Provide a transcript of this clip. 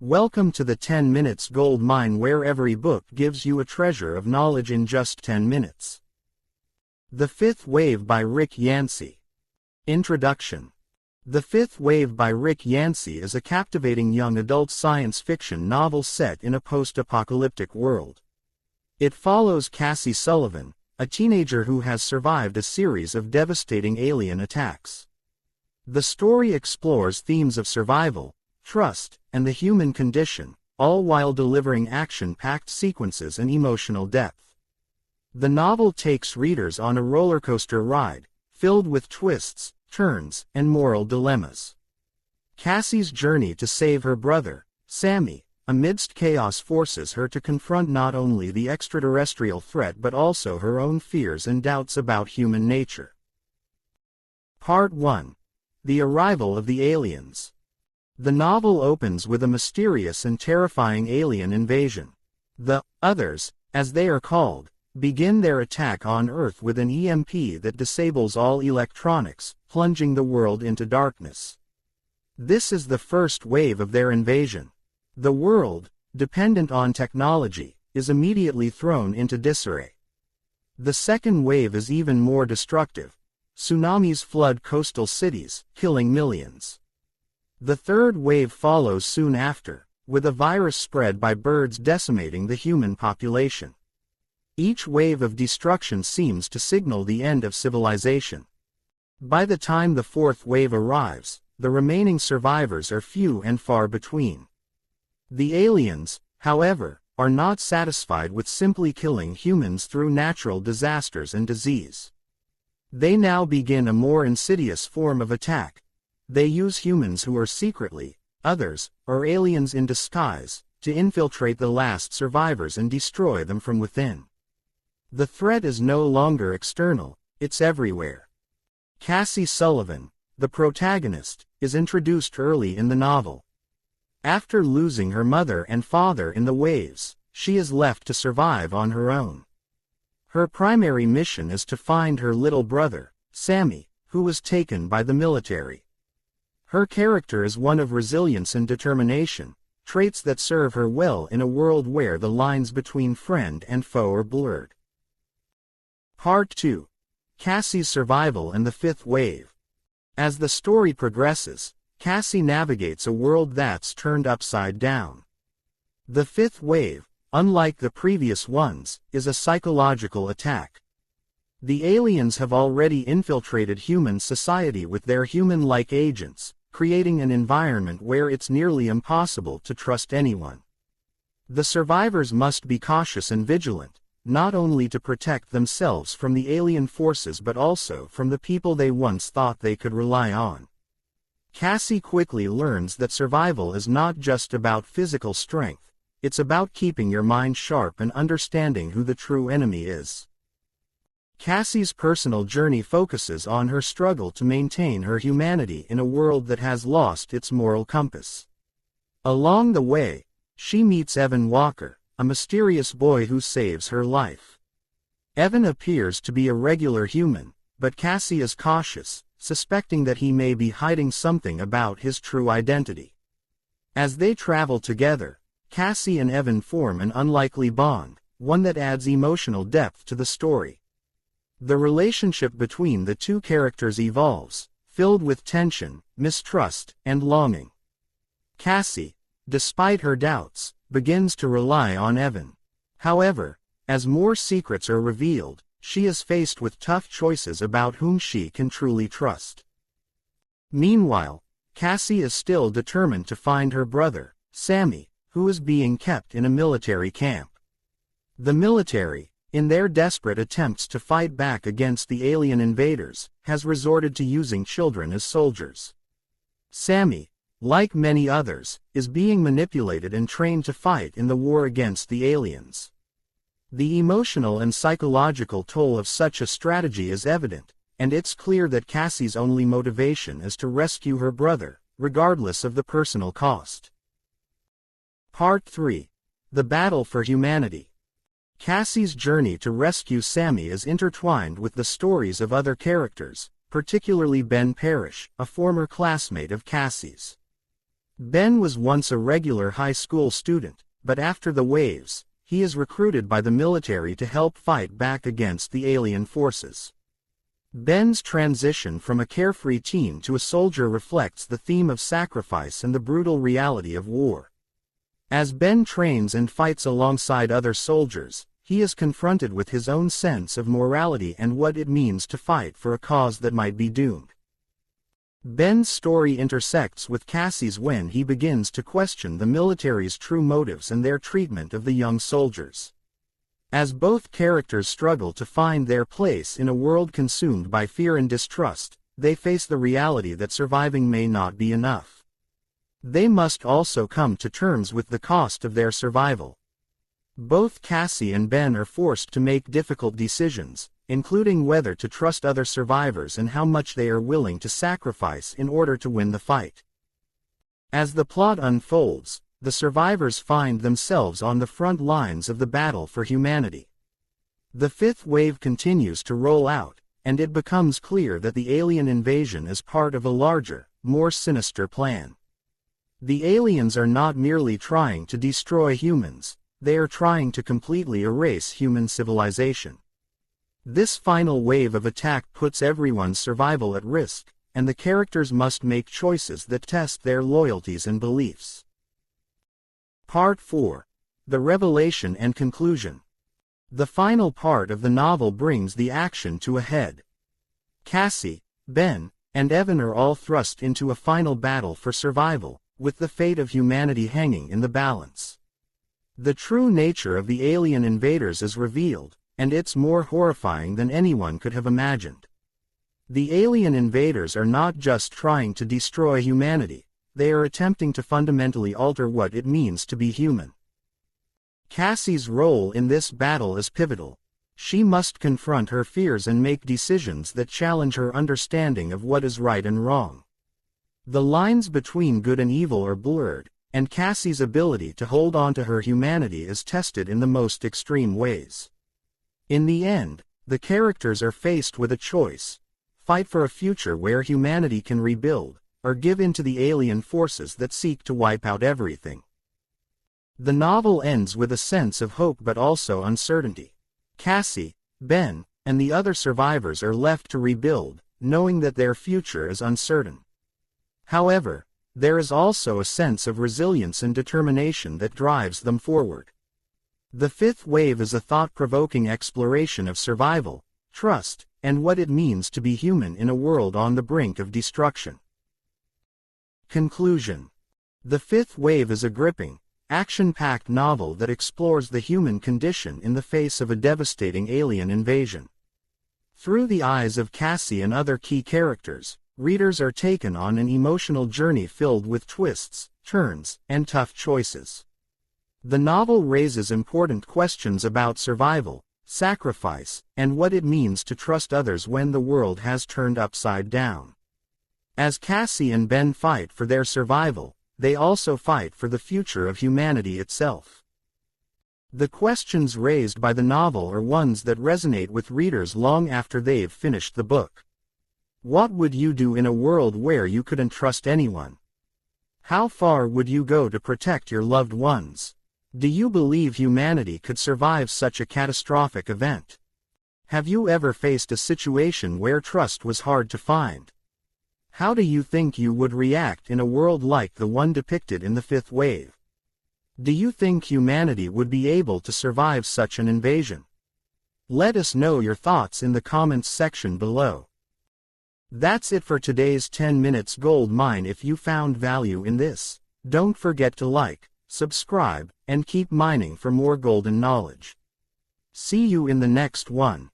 Welcome to the 10 Minutes Gold Mine, where every book gives you a treasure of knowledge in just 10 minutes. The Fifth Wave by Rick Yancey. Introduction. The Fifth Wave by Rick Yancey is a captivating young adult science fiction novel set in a post-apocalyptic world. It follows Cassie Sullivan, a teenager who has survived a series of devastating alien attacks. The story explores themes of survival, trust, and the human condition, all while delivering action-packed sequences and emotional depth. The novel takes readers on a roller coaster ride, filled with twists, turns, and moral dilemmas. Cassie's journey to save her brother, Sammy, amidst chaos forces her to confront not only the extraterrestrial threat but also her own fears and doubts about human nature. Part 1. The Arrival of the Aliens. The novel opens with a mysterious and terrifying alien invasion. The Others, as they are called, begin their attack on Earth with an EMP that disables all electronics, plunging the world into darkness. This is the first wave of their invasion. The world, dependent on technology, is immediately thrown into disarray. The second wave is even more destructive. Tsunamis flood coastal cities, killing millions. The third wave follows soon after, with a virus spread by birds decimating the human population. Each wave of destruction seems to signal the end of civilization. By the time the fourth wave arrives, the remaining survivors are few and far between. The aliens, however, are not satisfied with simply killing humans through natural disasters and disease. They now begin a more insidious form of attack. They use humans who are secretly others, or aliens in disguise, to infiltrate the last survivors and destroy them from within. The threat is no longer external, it's everywhere. Cassie Sullivan, the protagonist, is introduced early in the novel. After losing her mother and father in the waves, she is left to survive on her own. Her primary mission is to find her little brother, Sammy, who was taken by the military. Her character is one of resilience and determination, traits that serve her well in a world where the lines between friend and foe are blurred. Part 2. Cassie's Survival and the Fifth Wave. As the story progresses, Cassie navigates a world that's turned upside down. The Fifth Wave, unlike the previous ones, is a psychological attack. The aliens have already infiltrated human society with their human-like agents, creating an environment where it's nearly impossible to trust anyone. The survivors must be cautious and vigilant, not only to protect themselves from the alien forces but also from the people they once thought they could rely on. Cassie quickly learns that survival is not just about physical strength, it's about keeping your mind sharp and understanding who the true enemy is. Cassie's personal journey focuses on her struggle to maintain her humanity in a world that has lost its moral compass. Along the way, she meets Evan Walker, a mysterious boy who saves her life. Evan appears to be a regular human, but Cassie is cautious, suspecting that he may be hiding something about his true identity. As they travel together, Cassie and Evan form an unlikely bond, one that adds emotional depth to the story. The relationship between the two characters evolves, filled with tension, mistrust, and longing. Cassie, despite her doubts, begins to rely on Evan. However, as more secrets are revealed, she is faced with tough choices about whom she can truly trust. Meanwhile, Cassie is still determined to find her brother, Sammy, who is being kept in a military camp. The military, in their desperate attempts to fight back against the alien invaders, has resorted to using children as soldiers. Sammy, like many others, is being manipulated and trained to fight in the war against the aliens. The emotional and psychological toll of such a strategy is evident, and it's clear that Cassie's only motivation is to rescue her brother, regardless of the personal cost. Part 3. The Battle for Humanity. Cassie's journey to rescue Sammy is intertwined with the stories of other characters, particularly Ben Parrish, a former classmate of Cassie's. Ben was once a regular high school student, but after the waves, he is recruited by the military to help fight back against the alien forces. Ben's transition from a carefree teen to a soldier reflects the theme of sacrifice and the brutal reality of war. As Ben trains and fights alongside other soldiers, he is confronted with his own sense of morality and what it means to fight for a cause that might be doomed. Ben's story intersects with Cassie's when he begins to question the military's true motives and their treatment of the young soldiers. As both characters struggle to find their place in a world consumed by fear and distrust, they face the reality that surviving may not be enough. They must also come to terms with the cost of their survival. Both Cassie and Ben are forced to make difficult decisions, including whether to trust other survivors and how much they are willing to sacrifice in order to win the fight. As the plot unfolds, the survivors find themselves on the front lines of the battle for humanity. The fifth wave continues to roll out, and it becomes clear that the alien invasion is part of a larger, more sinister plan. The aliens are not merely trying to destroy humans, they are trying to completely erase human civilization. This final wave of attack puts everyone's survival at risk, and the characters must make choices that test their loyalties and beliefs. Part 4. The Revelation and Conclusion. The final part of the novel brings the action to a head. Cassie, Ben, and Evan are all thrust into a final battle for survival, with the fate of humanity hanging in the balance. The true nature of the alien invaders is revealed, and it's more horrifying than anyone could have imagined. The alien invaders are not just trying to destroy humanity, they are attempting to fundamentally alter what it means to be human. Cassie's role in this battle is pivotal. She must confront her fears and make decisions that challenge her understanding of what is right and wrong. The lines between good and evil are blurred, and Cassie's ability to hold on to her humanity is tested in the most extreme ways. In the end, the characters are faced with a choice: fight for a future where humanity can rebuild, or give in to the alien forces that seek to wipe out everything. The novel ends with a sense of hope but also uncertainty. Cassie, Ben, and the other survivors are left to rebuild, knowing that their future is uncertain. However, there is also a sense of resilience and determination that drives them forward. The fifth wave is a thought-provoking exploration of survival, trust, and what it means to be human in a world on the brink of destruction. Conclusion. The Fifth Wave is a gripping, action-packed novel that explores the human condition in the face of a devastating alien invasion. Through the eyes of Cassie and other key characters, readers are taken on an emotional journey filled with twists, turns, and tough choices. The novel raises important questions about survival, sacrifice, and what it means to trust others when the world has turned upside down. As Cassie and Ben fight for their survival, they also fight for the future of humanity itself. The questions raised by the novel are ones that resonate with readers long after they've finished the book. What would you do in a world where you couldn't trust anyone? How far would you go to protect your loved ones? Do you believe humanity could survive such a catastrophic event? Have you ever faced a situation where trust was hard to find? How do you think you would react in a world like the one depicted in The Fifth Wave? Do you think humanity would be able to survive such an invasion? Let us know your thoughts in the comments section below. That's it for today's 10 Minutes Gold Mine. If you found value in this, don't forget to like, subscribe, and keep mining for more golden knowledge. See you in the next one.